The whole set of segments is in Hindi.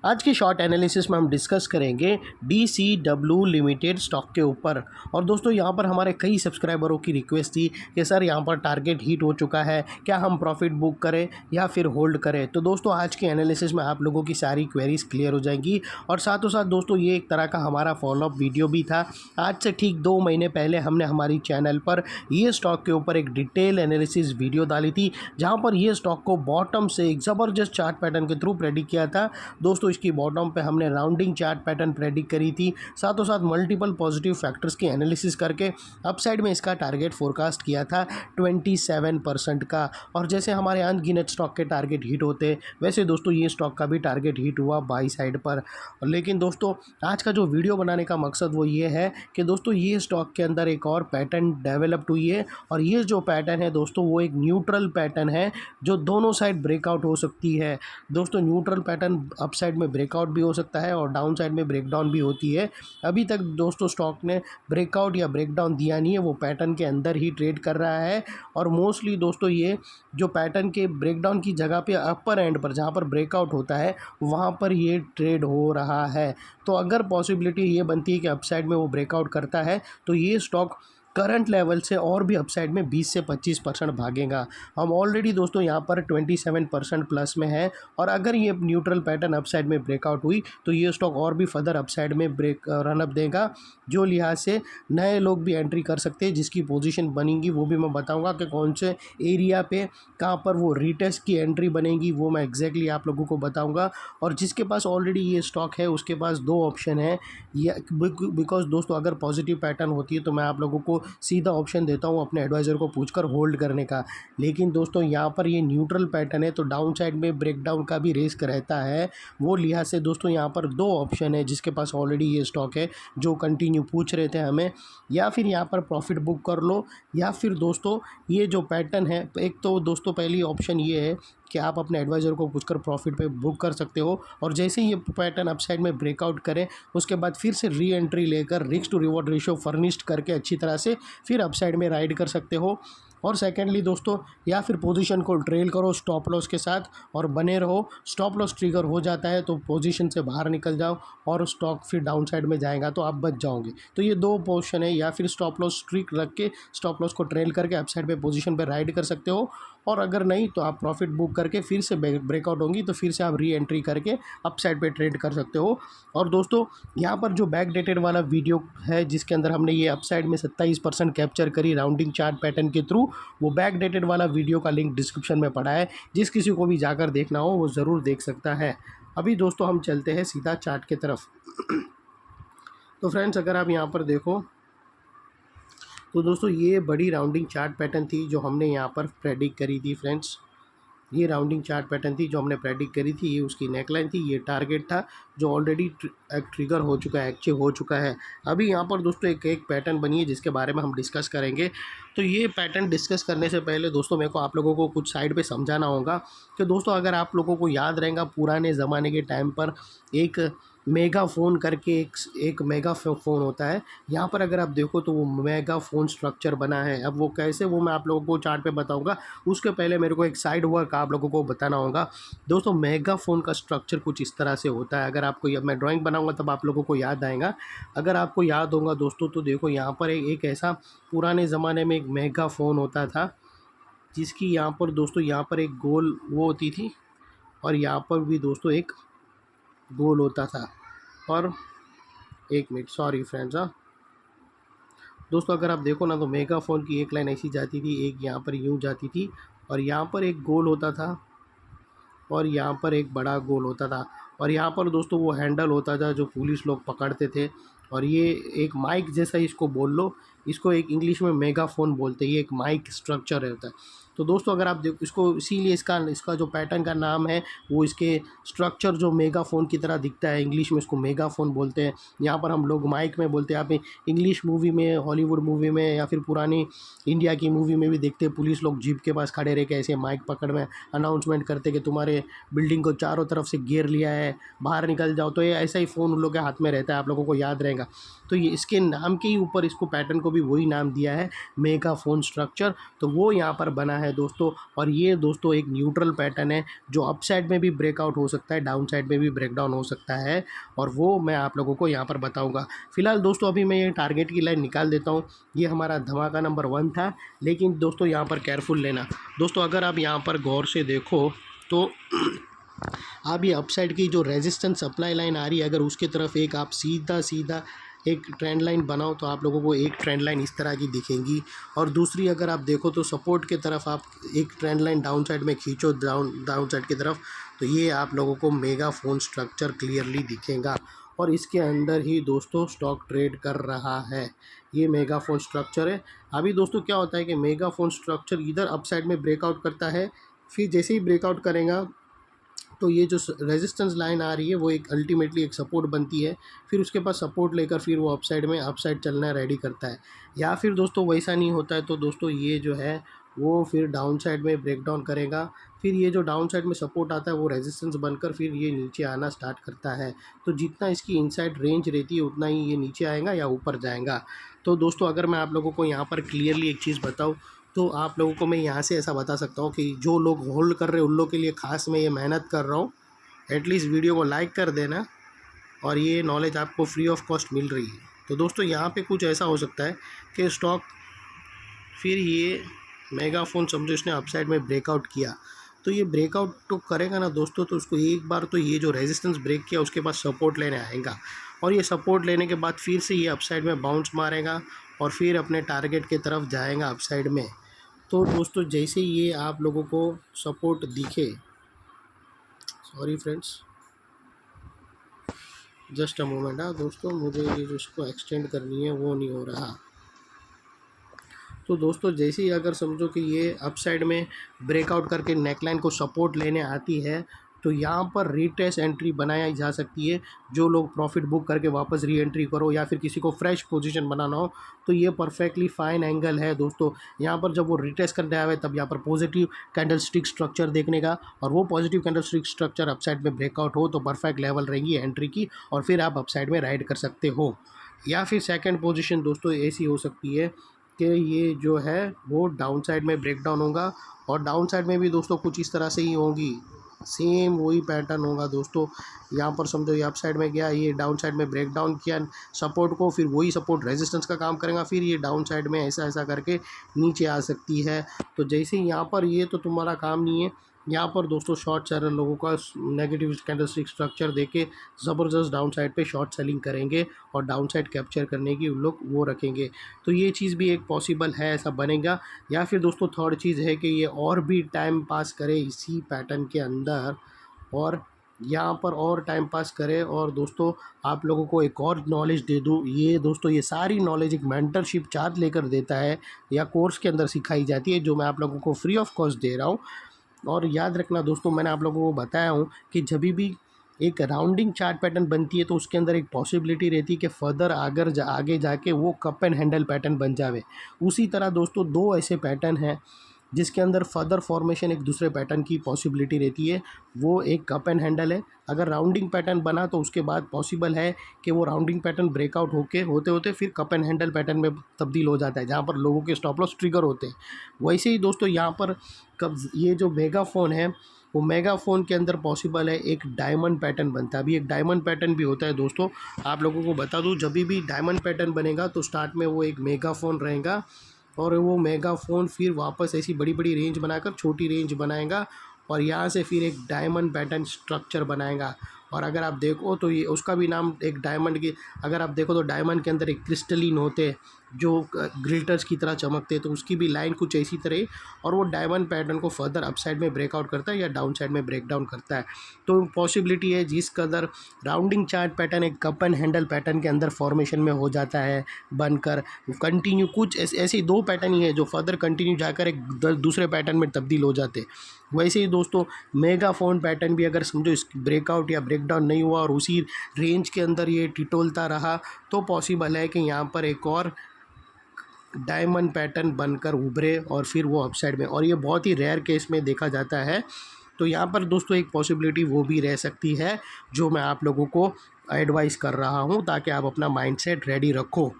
आज की शॉर्ट एनालिसिस में हम डिस्कस करेंगे DCW लिमिटेड स्टॉक के ऊपर। और दोस्तों यहाँ पर हमारे कई सब्सक्राइबरों की रिक्वेस्ट थी कि सर यहाँ पर टारगेट हिट हो चुका है, क्या हम प्रॉफिट बुक करें या फिर होल्ड करें। तो दोस्तों आज के एनालिसिस में आप लोगों की सारी क्वेरीज क्लियर हो जाएंगी। और साथों साथ दोस्तों ये एक तरह का हमारा फॉलोअप वीडियो भी था। आज से ठीक 2 महीने पहले हमने हमारी चैनल पर ये स्टॉक के ऊपर एक डिटेल एनालिसिस वीडियो डाली थी, जहाँ पर ये स्टॉक को बॉटम से एक ज़बरदस्त चार्ट पैटर्न के थ्रू प्रेडिक्ट किया था। दोस्तों इसकी बॉटम पे हमने राउंडिंग चार्ट पैटर्न प्रेडिक्ट करी थी, साथों साथ मल्टीपल पॉजिटिव फैक्टर्स की एनालिसिस करके अपसाइड में इसका टारगेट फोरकास्ट किया था 27% का। और जैसे हमारे अनगिनत स्टॉक के टारगेट हिट होते, वैसे दोस्तों ये स्टॉक का भी टारगेट हिट हुआ बाई साइड पर। लेकिन दोस्तों आज का जो वीडियो बनाने का मकसद वो ये है कि दोस्तों ये स्टॉक के अंदर एक और पैटर्न डेवलप्ड हुई है, और ये जो पैटर्न है दोस्तों वो एक न्यूट्रल पैटर्न है जो दोनों साइड ब्रेकआउट हो सकती है। दोस्तों न्यूट्रल पैटर्न अप साइड में ब्रेकआउट भी हो सकता है और डाउन साइड में ब्रेकडाउन भी होती है। अभी तक दोस्तों स्टॉक ने ब्रेकआउट या ब्रेकडाउन दिया नहीं है, वो पैटर्न के अंदर ही ट्रेड कर रहा है। और मोस्टली दोस्तों ये जो पैटर्न के ब्रेकडाउन की जगह पे अपर एंड पर जहाँ पर ब्रेकआउट होता है वहाँ पर ये ट्रेड हो रहा है। तो अगर पॉसिबिलिटी ये बनती है कि अपसाइड में वो ब्रेकआउट करता है तो ये स्टॉक करंट लेवल से और भी अपसाइड में 20 से 25% भागेगा। हम ऑलरेडी दोस्तों यहाँ पर 27% प्लस में है, और अगर ये न्यूट्रल पैटर्न अपसाइड में ब्रेकआउट हुई तो ये स्टॉक और भी फर्दर अपसाइड में ब्रेक रनअप देगा, जो लिहाज से नए लोग भी एंट्री कर सकते हैं। जिसकी पोजीशन बनेगी वो भी मैं बताऊंगा कि कौन से एरिया पे कहाँ पर वो रीटेस्ट की एंट्री बनेगी, वो मैं एग्जैक्टली आप लोगों को बताऊँगा। और जिसके पास ऑलरेडी ये स्टॉक है उसके पास 2 ऑप्शन है, या बिकॉज दोस्तों अगर पॉजिटिव पैटर्न होती है तो मैं आप लोगों को सीधा ऑप्शन देता हूँ अपने एडवाइज़र को पूछकर होल्ड करने का। लेकिन दोस्तों यहाँ पर ये न्यूट्रल पैटर्न है तो डाउन साइड में ब्रेकडाउन का भी रिस्क रहता है। वो लिहाज से दोस्तों यहाँ पर 2 ऑप्शन है जिसके पास ऑलरेडी ये स्टॉक है, जो कंटिन्यू पूछ रहे थे हमें। या फिर यहाँ पर प्रॉफिट बुक कर लो, या फिर दोस्तों ये जो पैटर्न है, एक तो दोस्तों पहली ऑप्शन ये है कि आप अपने एडवाइज़र को पूछकर प्रॉफिट पे बुक कर सकते हो, और जैसे ही ये पैटर्न अपसाइड में ब्रेकआउट करे उसके बाद फिर से री एंट्री लेकर risk to reward ratio furnished करके अच्छी तरह से फिर अपसाइड में राइड कर सकते हो। और सेकेंडली दोस्तों या फिर पोजीशन को ट्रेल करो स्टॉप लॉस के साथ और बने रहो। स्टॉप लॉस ट्रिगर हो जाता है तो पोजीशन से बाहर निकल जाओ और स्टॉक फिर डाउन साइड में जाएगा तो आप बच जाओगे। तो ये 2 पोजीशन है, या फिर स्टॉप लॉस स्ट्रिक रख के स्टॉप लॉस को ट्रेल करके अपसाइड पे पोजीशन पे राइड कर सकते हो, और अगर नहीं तो आप प्रॉफिट बुक करके फिर से ब्रेकआउट होंगी तो फिर से आप री एंट्री करके अप साइड पे ट्रेड कर सकते हो। और दोस्तों यहाँ पर जो बैक डेटेड वाला वीडियो है जिसके अंदर हमने ये अप साइड में 27% कैप्चर करी राउंडिंग चार्ट पैटर्न के थ्रू, वो बैक डेटेड वाला वीडियो का लिंक डिस्क्रिप्शन में पड़ा है, जिस किसी को भी जाकर देखना हो वो ज़रूर देख सकता है। अभी दोस्तों हम चलते हैं सीधा चार्ट की तरफ। तो फ्रेंड्स अगर आप यहाँ पर देखो तो दोस्तों ये बड़ी राउंडिंग चार्ट पैटर्न थी जो हमने यहाँ पर प्रेडिक्ट करी थी। फ्रेंड्स ये राउंडिंग चार्ट पैटर्न थी जो हमने प्रेडिक्ट करी थी, ये उसकी नेकलाइन थी, ये टारगेट था जो ऑलरेडी ट्रिगर हो चुका है, एक्टिव हो चुका है। अभी यहाँ पर दोस्तों एक पैटर्न बनी है जिसके बारे में हम डिस्कस करेंगे। तो ये पैटर्न डिस्कस करने से पहले दोस्तों मेरे को आप लोगों को कुछ साइड पे समझाना होगा कि दोस्तों अगर आप लोगों को याद रहेगा पुराने ज़माने के टाइम पर एक मेगाफ़ोन करके एक मेगा फ़ोन होता है। यहाँ पर अगर आप देखो तो वो मेगा फ़ोन स्ट्रक्चर बना है। अब वो कैसे, वो मैं आप लोगों को चार्ट पे बताऊँगा। उसके पहले मेरे को एक साइड वर्क आप लोगों को बताना होगा। दोस्तों मेगा फ़ोन का स्ट्रक्चर कुछ इस तरह से होता है। अगर आपको मैं ड्राइंग बनाऊँगा तब आप लोगों को याद आएगा। अगर आपको याद होगा दोस्तों तो देखो यहाँ पर एक ऐसा पुराने ज़माने में एक मेगा फ़ोन होता था, जिसकी यहाँ पर दोस्तों यहाँ पर एक गोल वो होती थी, और यहाँ पर भी दोस्तों एक गोल होता था। और एक मिनट, सॉरी फ्रेंड्स, हाँ दोस्तों अगर आप देखो ना तो मेगाफोन की एक लाइन ऐसी जाती थी, एक यहाँ पर यूँ जाती थी, और यहाँ पर एक गोल होता था, और यहाँ पर एक बड़ा गोल होता था, और यहाँ पर दोस्तों वो हैंडल होता था जो पुलिस लोग पकड़ते थे। और ये एक माइक जैसा इसको बोल लो, इसको एक इंग्लिश में मेगाफोन बोलते हैं, ये एक माइक स्ट्रक्चर रहता है। तो दोस्तों अगर आप देखो इसको, इसीलिए इसका जो पैटर्न का नाम है वो इसके स्ट्रक्चर जो मेगाफोन की तरह दिखता है, इंग्लिश में इसको मेगाफोन बोलते हैं। यहाँ पर हम लोग माइक में बोलते हैं। आप इंग्लिश मूवी में, हॉलीवुड मूवी में, या फिर पुरानी इंडिया की मूवी में भी देखते हैं पुलिस लोग जीप के पास खड़े रह के ऐसे माइक पकड़ में अनाउंसमेंट करते कि तुम्हारे बिल्डिंग को चारों तरफ से घेर लिया है, बाहर निकल जाओ। तो ये ऐसा ही फ़ोन उन लोगों के हाथ में रहता है, आप लोगों को याद रहेगा। तो ये इसके नाम के ही ऊपर इसको पैटर्न को भी वही नाम दिया है, मेगाफोन स्ट्रक्चर। तो वो यहाँ पर बना है दोस्तों। और ये दोस्तों एक न्यूट्रल पैटर्न है जो अप साइड में भी ब्रेकआउट हो सकता है, डाउन साइड में भी ब्रेकडाउन हो सकता है, और वो मैं आप लोगों को यहाँ पर बताऊँगा। फिलहाल दोस्तों अभी मैं ये टारगेट की लाइन निकाल देता हूँ। ये हमारा धमाका नंबर 1 था, लेकिन दोस्तों यहाँ पर केयरफुल लेना। दोस्तों अगर आप यहाँ पर गौर से देखो तो आप ये अपसाइड की जो रेजिस्टेंस सप्लाई लाइन आ रही है, अगर उसकी तरफ एक आप सीधा सीधा एक ट्रेंड लाइन बनाओ तो आप लोगों को एक ट्रेंड लाइन इस तरह की दिखेगी। और दूसरी अगर आप देखो तो सपोर्ट की तरफ आप एक ट्रेंड लाइन डाउन साइड में खींचो, डाउन साइड की तरफ, तो ये आप लोगों को मेगाफोन स्ट्रक्चर क्लियरली दिखेगा। और इसके अंदर ही दोस्तों स्टॉक ट्रेड कर रहा है, ये मेगाफोन स्ट्रक्चर है। अभी दोस्तों क्या होता है कि मेगाफोन स्ट्रक्चर इधर अप साइड में ब्रेकआउट करता है, फिर जैसे ही ब्रेकआउट करेगा तो ये जो रेजिस्टेंस लाइन आ रही है वो एक अल्टीमेटली एक सपोर्ट बनती है, फिर उसके पास सपोर्ट लेकर फिर वो अपसाइड चलना रेडी करता है। या फिर दोस्तों वैसा नहीं होता है तो दोस्तों ये जो है वो फिर डाउन साइड में ब्रेक डाउन करेगा, फिर ये जो डाउन साइड में सपोर्ट आता है वो रेजिस्टेंस बनकर फिर ये नीचे आना स्टार्ट करता है। तो जितना इसकी इनसाइड रेंज रहती है उतना ही ये नीचे आएगा या ऊपर जाएगा। तो दोस्तों अगर मैं आप लोगों को यहाँ पर क्लियरली एक चीज़ बताऊँ तो आप लोगों को मैं यहाँ से ऐसा बता सकता हूँ कि जो लोग होल्ड कर रहे हैं उन लोगों के लिए ख़ास मैं ये मेहनत कर रहा हूँ। एटलीस्ट वीडियो को लाइक कर देना, और ये नॉलेज आपको फ्री ऑफ कॉस्ट मिल रही है। तो दोस्तों यहाँ पे कुछ ऐसा हो सकता है कि स्टॉक फिर ये मेगाफोन समझो इसने अपसाइड में ब्रेकआउट किया, तो ये ब्रेकआउट तो करेगा ना दोस्तों, तो उसको एक बार तो ये जो रेजिस्टेंस ब्रेक किया उसके बाद सपोर्ट लेने आएगा, और ये सपोर्ट लेने के बाद फिर से ये अपसाइड में बाउंस मारेगा और फिर अपने टारगेट की तरफ जाएगा अपसाइड में। तो दोस्तों जैसे ही ये आप लोगों को सपोर्ट दिखे, sorry friends just a moment, हाँ दोस्तों मुझे ये जो इसको एक्सटेंड करनी है वो नहीं हो रहा। तो दोस्तों जैसे ही अगर समझो कि ये अपसाइड में ब्रेकआउट करके नेकलाइन को सपोर्ट लेने आती है, तो यहाँ पर रीट्रेस एंट्री बनाया जा सकती है। जो लोग प्रॉफिट बुक करके वापस री एंट्री करो या फिर किसी को फ्रेश पोजीशन बनाना हो तो ये परफेक्टली फाइन एंगल है दोस्तों। यहाँ पर जब वो रिट्रेस करने आए तब यहाँ पर पॉजिटिव कैंडल स्टिक स्ट्रक्चर देखने का, और वो positive candle stick structure upside में ब्रेकआउट हो तो परफेक्ट लेवल रहेंगी एंट्री की, और फिर आप अपसाइड में राइड कर सकते हो। या फिर सेकेंड पोजिशन दोस्तों ऐसी हो सकती है कि ये जो है वो डाउन साइड में ब्रेक डाउन होगा, और डाउन साइड में भी दोस्तों कुछ इस तरह से ही होगी, सेम वही पैटर्न होगा दोस्तों। यहाँ पर समझो ये अप साइड में गया, ये डाउन साइड में ब्रेक डाउन किया सपोर्ट को, फिर वही सपोर्ट रेजिस्टेंस का काम करेगा, फिर ये डाउन साइड में ऐसा ऐसा करके नीचे आ सकती है। तो जैसे यहाँ पर ये तो तुम्हारा काम नहीं है, यहाँ पर दोस्तों शॉर्ट सेलर लोगों का नेगेटिव कैंडलस्टिक स्ट्रक्चर देके ज़बरदस्त डाउन साइड पे शॉर्ट सेलिंग करेंगे और डाउन साइड कैप्चर करने की उन लोग वो रखेंगे। तो ये चीज़ भी एक पॉसिबल है, ऐसा बनेगा। या फिर दोस्तों थर्ड चीज़ है कि ये और भी टाइम पास करे इसी पैटर्न के अंदर, और यहाँ पर और टाइम पास करे। और दोस्तों आप लोगों को एक और नॉलेज दे दूँ, ये दोस्तों ये सारी नॉलेज एक मेंटरशिप चार्ज लेकर देता है या कोर्स के अंदर सिखाई जाती है, जो मैं आप लोगों को फ्री ऑफ कॉस्ट दे रहा हूँ। और याद रखना दोस्तों, मैंने आप लोगों को बताया हूँ कि जब भी एक राउंडिंग चार्ट पैटर्न बनती है तो उसके अंदर एक पॉसिबिलिटी रहती है कि फर्दर आगे जाके वो कप एंड हैंडल पैटर्न बन जावे। उसी तरह दोस्तों दो ऐसे पैटर्न हैं जिसके अंदर फर्दर फॉर्मेशन एक दूसरे पैटर्न की पॉसिबिलिटी रहती है, वो एक कप एंड हैंडल है। अगर राउंडिंग पैटर्न बना तो उसके बाद पॉसिबल है कि वो राउंडिंग पैटर्न ब्रेकआउट होते होते फिर कप एंड हैंडल पैटर्न में तब्दील हो जाता है, जहाँ पर लोगों के स्टॉप लॉस ट्रिगर होते हैं। वैसे ही दोस्तों यहाँ पर कब ये जो मेगाफोन है वो मेगाफोन के अंदर पॉसिबल है एक डायमंड पैटर्न बनता है। अभी एक डायमंड पैटर्न भी होता है दोस्तों, आप लोगों को बता दूं, जब भी डायमंड पैटर्न बनेगा तो स्टार्ट में वो एक मेगाफोन रहेगा, और वो मेगाफोन फिर वापस ऐसी बड़ी बड़ी रेंज बनाकर छोटी रेंज बनाएगा, और यहाँ से फिर एक डायमंड पैटर्न स्ट्रक्चर बनाएगा। और अगर आप देखो तो ये उसका भी नाम एक डायमंड की, अगर आप देखो तो डायमंड के अंदर एक क्रिस्टलिन होते हैं जो ग्लिटर्स की तरह चमकते हैं, तो उसकी भी लाइन कुछ ऐसी तरह ही, और वो डायमंड पैटर्न को फर्दर अपसाइड में ब्रेकआउट करता है या डाउन साइड में ब्रेक डाउन करता है। तो पॉसिबिलिटी है जिस कदर राउंडिंग चार्ट पैटर्न एक कप एंड हैंडल पैटर्न के अंदर फॉर्मेशन में हो जाता है बनकर कंटिन्यू, कुछ ऐसे दो पैटर्न ही है जो फर्दर कंटिन्यू जाकर एक दूसरे पैटर्न में तब्दील हो जाते। वैसे ही दोस्तों मेगाफोन पैटर्न भी अगर समझो इस ब्रेकआउट या ब्रेकडाउन नहीं हुआ और उसी रेंज के अंदर ये टिटोलता रहा, तो पॉसिबल है कि यहाँ पर एक और डायमंड पैटर्न बनकर उभरे और फिर वो अपसाइड में, और ये बहुत ही रेयर केस में देखा जाता है। तो यहाँ पर दोस्तों एक पॉसिबिलिटी वो भी रह सकती है जो मैं आप लोगों को एडवाइस कर रहा हूँ, ताकि आप अपना माइंडसेट रेडी रखो।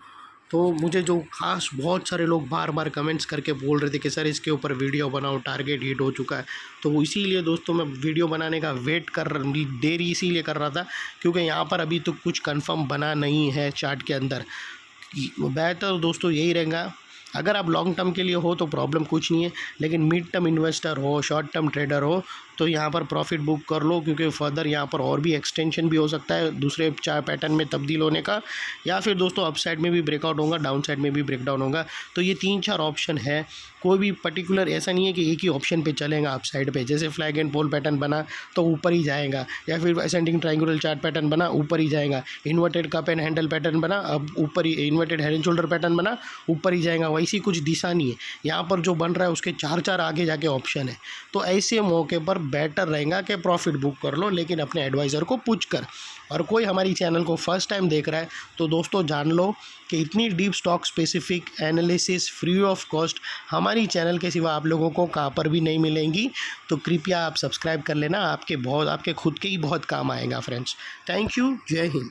तो मुझे जो खास बहुत सारे लोग बार बार कमेंट्स करके बोल रहे थे कि सर इसके ऊपर वीडियो बनाओ, टारगेट हिट हो चुका है। तो इसीलिए दोस्तों मैं वीडियो बनाने का वेट देरी इसीलिए कर रहा था क्योंकि यहाँ पर अभी तो कुछ कंफर्म बना नहीं है चार्ट के अंदर। बेहतर दोस्तों यही रहेगा, अगर आप लॉन्ग टर्म के लिए हो तो प्रॉब्लम कुछ नहीं है, लेकिन मिड टर्म इन्वेस्टर हो, शॉर्ट टर्म ट्रेडर हो तो यहाँ पर प्रॉफिट बुक कर लो, क्योंकि फर्दर यहाँ पर और भी एक्सटेंशन भी हो सकता है दूसरे चार्ट पैटर्न में तब्दील होने का, या फिर दोस्तों अप साइड में भी ब्रेकआउट होगा, डाउन साइड में भी ब्रेकडाउन होगा। तो ये 3-4 ऑप्शन है, कोई भी पर्टिकुलर ऐसा नहीं है कि एक ही ऑप्शन पे चलेगा अप साइड पे। जैसे फ्लैग एंड पोल पैटर्न बना तो ऊपर ही जाएगा, या फिर असेंडिंग ट्रायंगुलर चार्ट पैटर्न बना ऊपर ही जाएगा, inverted cup and handle pattern बना अब ऊपर ही, inverted head and shoulder pattern बना ऊपर ही जाएगा। वैसी कुछ दिशा नहीं है यहाँ पर, जो बन रहा है उसके 4-4 आगे जाके ऑप्शन है। तो ऐसे मौके पर बेटर रहेगा कि प्रॉफिट बुक कर लो, लेकिन अपने एडवाइज़र को पूछ कर। और कोई हमारी चैनल को फर्स्ट टाइम देख रहा है तो दोस्तों जान लो कि इतनी deep stock specific analysis free of cost हमारी चैनल के सिवा आप लोगों को कहाँ पर भी नहीं मिलेंगी। तो कृपया आप सब्सक्राइब कर लेना, आपके खुद के ही बहुत काम आएगा फ्रेंड्स। थैंक यू, जय हिंद।